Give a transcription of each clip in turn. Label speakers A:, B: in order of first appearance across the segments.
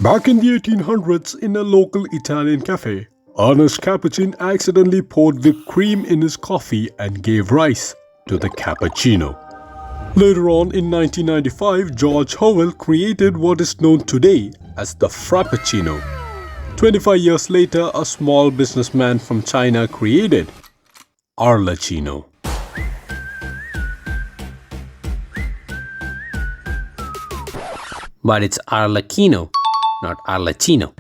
A: Back in the 1800s, in a local Italian cafe, Ernest Capuchin accidentally poured whipped cream in his coffee and gave rise to the cappuccino. Later on in 1995, George Howell created what is known today as the Frappuccino. 25 years later, a small businessman from China created Arlecchino.
B: But it's Arlecchino, not Arlecchino.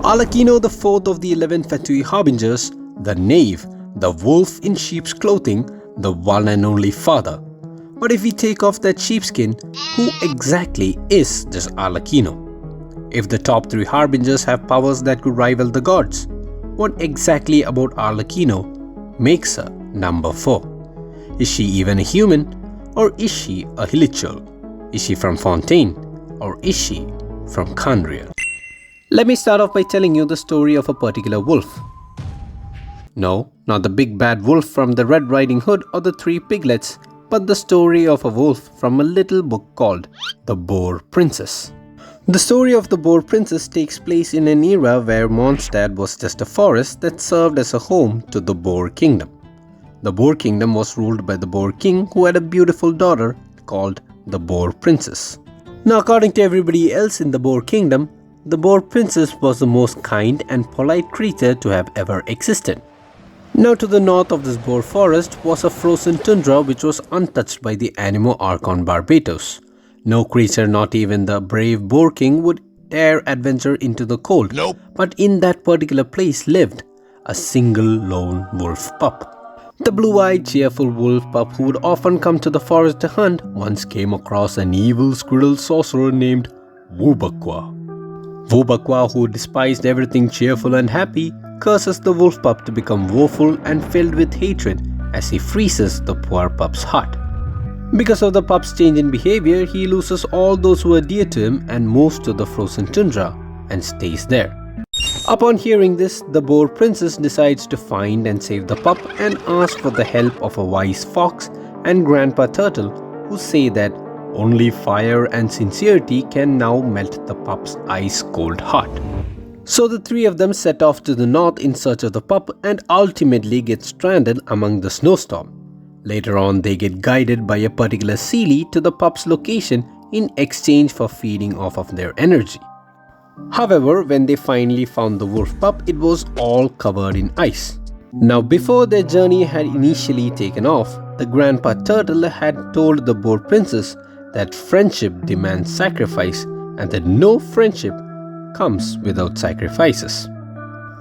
A: Arlecchino, the fourth of the 11 Fatui Harbingers, the knave, the wolf in sheep's clothing, the one and only father. But if we take off that sheepskin, who exactly is this Arlecchino? If the top 3 harbingers have powers that could rival the gods, what exactly about Arlecchino makes her number 4? Is she even a human, or is she a hilichurl? Is she from Fontaine, or is she from KHAENRIAH?
B: Let me start off by telling you the story of a particular wolf. No, not the big bad wolf from the Red Riding Hood or the 3 piglets, but the story of a wolf from a little book called The Boar Princess. The story of the Boar Princess takes place in an era where Mondstadt was just a forest that served as a home to the Boar Kingdom. The Boar Kingdom was ruled by the Boar King, who had a beautiful daughter called the Boar Princess. Now, according to everybody else in the Boar Kingdom, the Boar Princess was the most kind and polite creature to have ever existed. Now, to the north of this Boar forest was a frozen tundra which was untouched by the Animo Archon Barbatos. No creature, not even the brave Boar King, would dare adventure into the cold.
A: Nope.
B: But in that particular place lived a single lone wolf pup. The blue-eyed, cheerful wolf pup who would often come to the forest to hunt once came across an evil squirrel sorcerer named Wubaqua. Wubaqua, who despised everything cheerful and happy, curses the wolf pup to become woeful and filled with hatred as he freezes the poor pup's heart. Because of the pup's change in behavior, he loses all those who are dear to him and moves to the frozen tundra and stays there. Upon hearing this, the Boar Princess decides to find and save the pup and asks for the help of a wise fox and Grandpa Turtle, who say that only fire and sincerity can now melt the pup's ice-cold heart. So the 3 of them set off to the north in search of the pup and ultimately get stranded among the snowstorm. Later on, they get guided by a particular Seelie to the pup's location in exchange for feeding off of their energy. However, when they finally found the wolf pup, it was all covered in ice. Now, before their journey had initially taken off, the Grandpa Turtle had told the Boar Princess that friendship demands sacrifice and that no friendship comes without sacrifices.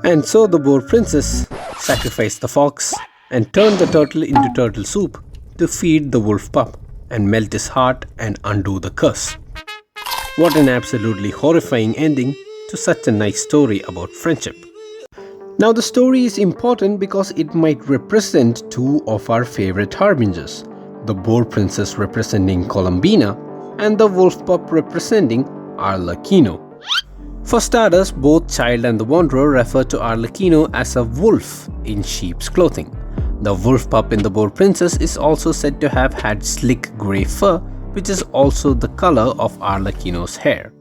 B: And so the Boar Princess sacrificed the fox and turned the turtle into turtle soup to feed the wolf pup and melt his heart and undo the curse. What an absolutely horrifying ending to such a nice story about friendship. Now, the story is important because it might represent 2 of our favorite harbingers, the Boar Princess representing Columbina and the wolf pup representing Arlecchino. For starters, both Child and the Wanderer refer to Arlecchino as a wolf in sheep's clothing. The wolf pup in the Boar Princess is also said to have had slick grey fur, which is also the color of Arlecchino's hair.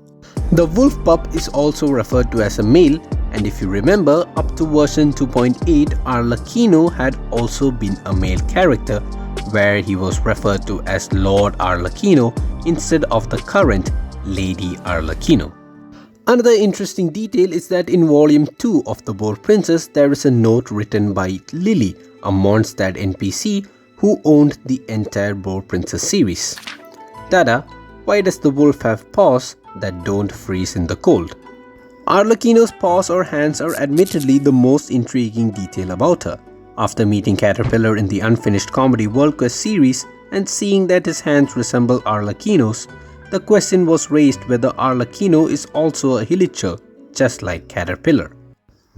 B: The wolf pup is also referred to as a male, and if you remember, up to version 2.8, Arlecchino had also been a male character, where he was referred to as Lord Arlecchino instead of the current Lady Arlecchino. Another interesting detail is that in volume 2 of the Boar Princess, there is a note written by Lily, a Mondstadt NPC who owned the entire Boar Princess series. Dada, why does the wolf have paws that don't freeze in the cold? Arlecchino's paws or hands are admittedly the most intriguing detail about her. After meeting Caterpillar in the Unfinished Comedy World Quest series and seeing that his hands resemble Arlecchino's, the question was raised whether Arlecchino is also a hilichurl, just like Caterpillar.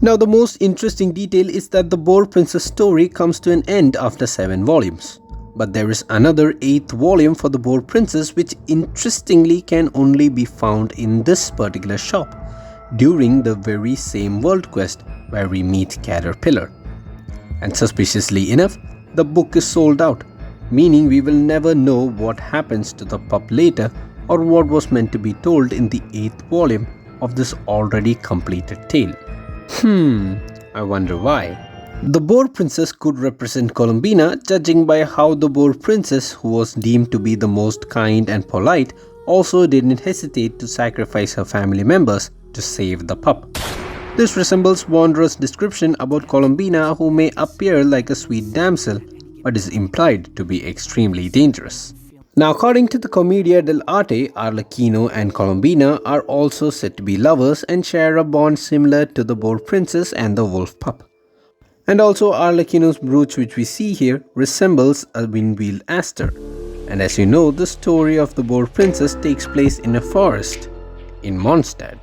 B: Now, the most interesting detail is that the Boar Princess story comes to an end after 7 volumes. But there is another 8th volume for the Boar Princess, which interestingly can only be found in this particular shop during the very same world quest where we meet Caterpillar. And suspiciously enough, the book is sold out, meaning we will never know what happens to the pup later or what was meant to be told in the 8th volume of this already completed tale? I wonder why. The Boar Princess could represent Columbina, judging by how the Boar Princess, who was deemed to be the most kind and polite, also didn't hesitate to sacrifice her family members to save the pup. This resembles Wanderer's description about Columbina, who may appear like a sweet damsel, but is implied to be extremely dangerous. Now, according to the Commedia dell'arte, Arlecchino and Columbina are also said to be lovers and share a bond similar to the Boar Princess and the wolf pup. And also Arlecchino's brooch, which we see here, resembles a wind-wheeled aster. And as you know, the story of the Boar Princess takes place in a forest in Mondstadt.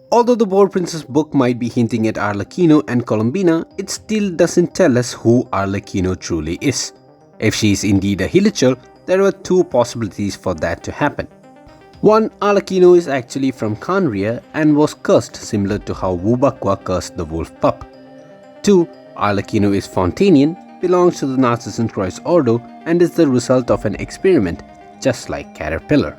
B: Although the Boar Princess book might be hinting at Arlecchino and Columbina, it still doesn't tell us who Arlecchino truly is. If she is indeed a hilichurl, there are two possibilities for that to happen. One, Arlecchino is actually from KHAENRIAH and was cursed similar to how Wubaqua cursed the wolf pup. 2. Arlecchino is Fontanian, belongs to the Narcissus Croix Ordo, and is the result of an experiment, just like Caterpillar.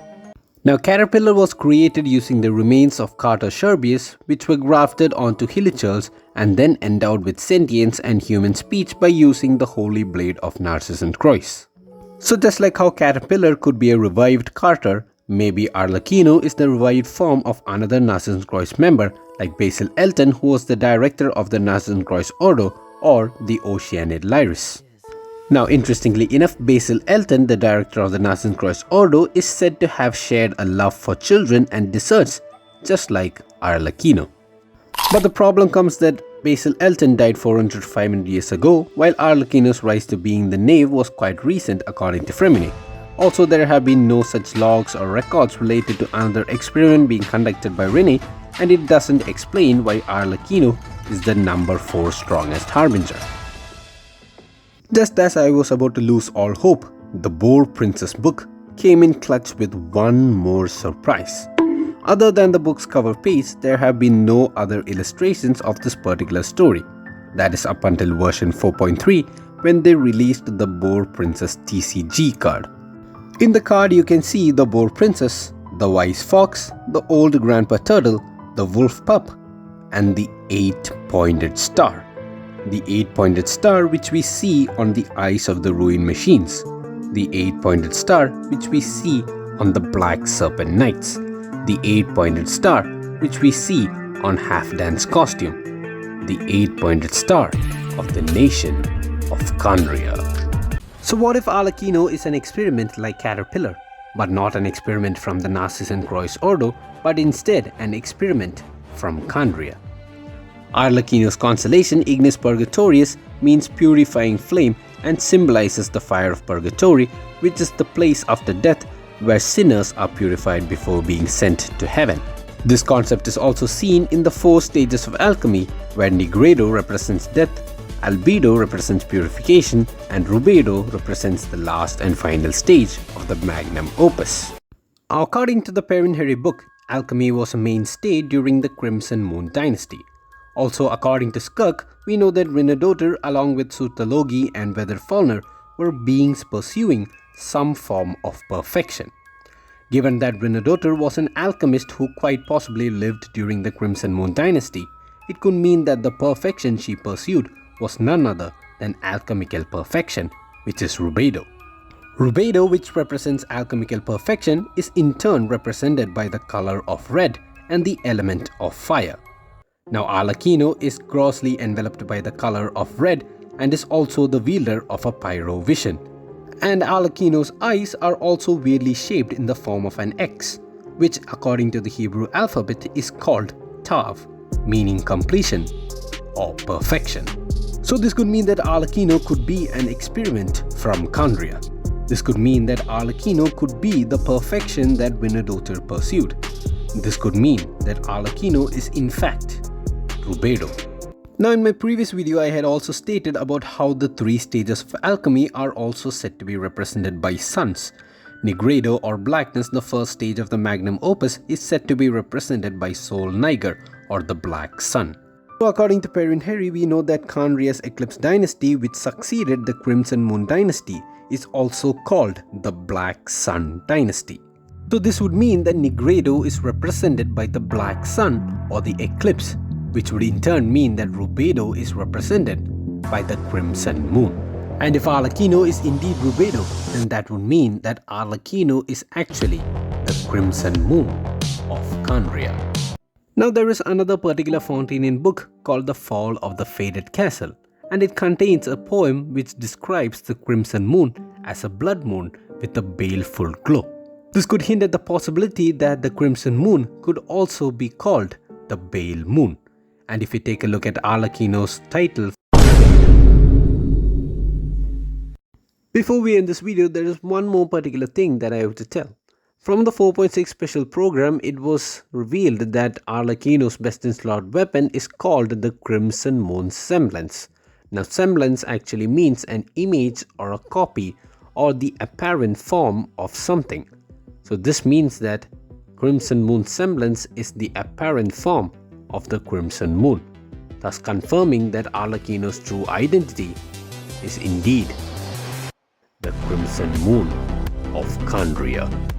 B: Now, Caterpillar was created using the remains of Carter sherbius, which were grafted onto hilichurls and then endowed with sentience and human speech by using the holy blade of Narcissus Croix. So just like how Caterpillar could be a revived Carter, maybe Arlecchino is the revived form of another Narcissus Croix member like Basil Elton, who was the director of the Narcissus Croix Ordo, or the Oceanid Lyris. Now, interestingly enough, Basil Elton, the director of the Narcissus Croix Ordo, is said to have shared a love for children and desserts, just like Arlecchino. But the problem comes that Basil Elton died 400 to 500 years ago, while Arlecchino's rise to being the knave was quite recent according to Fremini. Also, there have been no such logs or records related to another experiment being conducted by Rene, and it doesn't explain why Arlecchino is the number 4 strongest harbinger. Just as I was about to lose all hope, the Boar Princess book came in clutch with one more surprise. Other than the book's cover page, there have been no other illustrations of this particular story. That is up until version 4.3, when they released the Boar Princess TCG card. In the card, you can see the Boar Princess, the wise fox, the old grandpa turtle, the wolf pup, and the 8-pointed star. The 8-pointed star which we see on the eyes of the ruined machines. The 8-pointed star which we see on the Black Serpent Knights. The 8-pointed star which we see on Halfdan's costume. The 8-pointed star of the nation of KHAENRIAH. So what if Arlecchino is an experiment like Caterpillar, but not an experiment from the Narcissus Croix Ordo, but instead an experiment from KHAENRIAH? Arlecchino's constellation Ignis Purgatorius means purifying flame and symbolizes the fire of purgatory, which is the place after death where sinners are purified before being sent to heaven. This concept is also seen in the 4 stages of alchemy, where Nigredo represents death, Albedo represents purification, and Rubedo represents the last and final stage of the magnum opus. According to the KHAENRIAH book, alchemy was a mainstay during the Crimson Moon dynasty. Also, according to Skirk, we know that Rhinodoter along with Surtalogi and Weatherfalner were beings pursuing some form of perfection. Given that Rhinodoter was an alchemist who quite possibly lived during the Crimson Moon dynasty, it could mean that the perfection she pursued was none other than alchemical perfection, which is Rubedo. Rubedo, which represents alchemical perfection, is in turn represented by the color of red and the element of fire. Now, Arlecchino is grossly enveloped by the color of red and is also the wielder of a pyro vision. And Arlecchino's eyes are also weirdly shaped in the form of an X, which according to the Hebrew alphabet is called Tav, meaning completion or perfection. So this could mean that Arlecchino could be an experiment from KHAENRIAH. This could mean that Arlecchino could be the perfection that Rhinodoter pursued. This could mean that Arlecchino is in fact Rubedo. Now, in my previous video, I had also stated about how the 3 stages of alchemy are also said to be represented by suns. Nigredo or blackness, the first stage of the magnum opus, is said to be represented by Sol Niger or the black sun. So according to KHAENRIAH, we know that KHAENRIAH's Eclipse dynasty, which succeeded the Crimson Moon dynasty, is also called the Black Sun dynasty. So this would mean that Nigredo is represented by the black sun or the eclipse, which would in turn mean that Rubedo is represented by the crimson moon. And if Arlecchino is indeed Rubedo, then that would mean that Arlecchino is actually the crimson moon of KHAENRIAH. Now there is another particular Fontanian book called The Fall of the Faded Castle, and it contains a poem which describes the crimson moon as a blood moon with a baleful glow. This could hint at the possibility that the crimson moon could also be called the Bale moon. And if we take a look at Arlecchino's title, before we end this video, there is one more particular thing that I have to tell. From the 4.6 special program, it was revealed that Arlecchino's best-in-slot weapon is called the Crimson Moon Semblance. Now, semblance actually means an image or a copy or the apparent form of something. So this means that Crimson Moon Semblance is the apparent form of the Crimson Moon, thus confirming that Arlecchino's true identity is indeed the Crimson Moon of KHAENRIAH.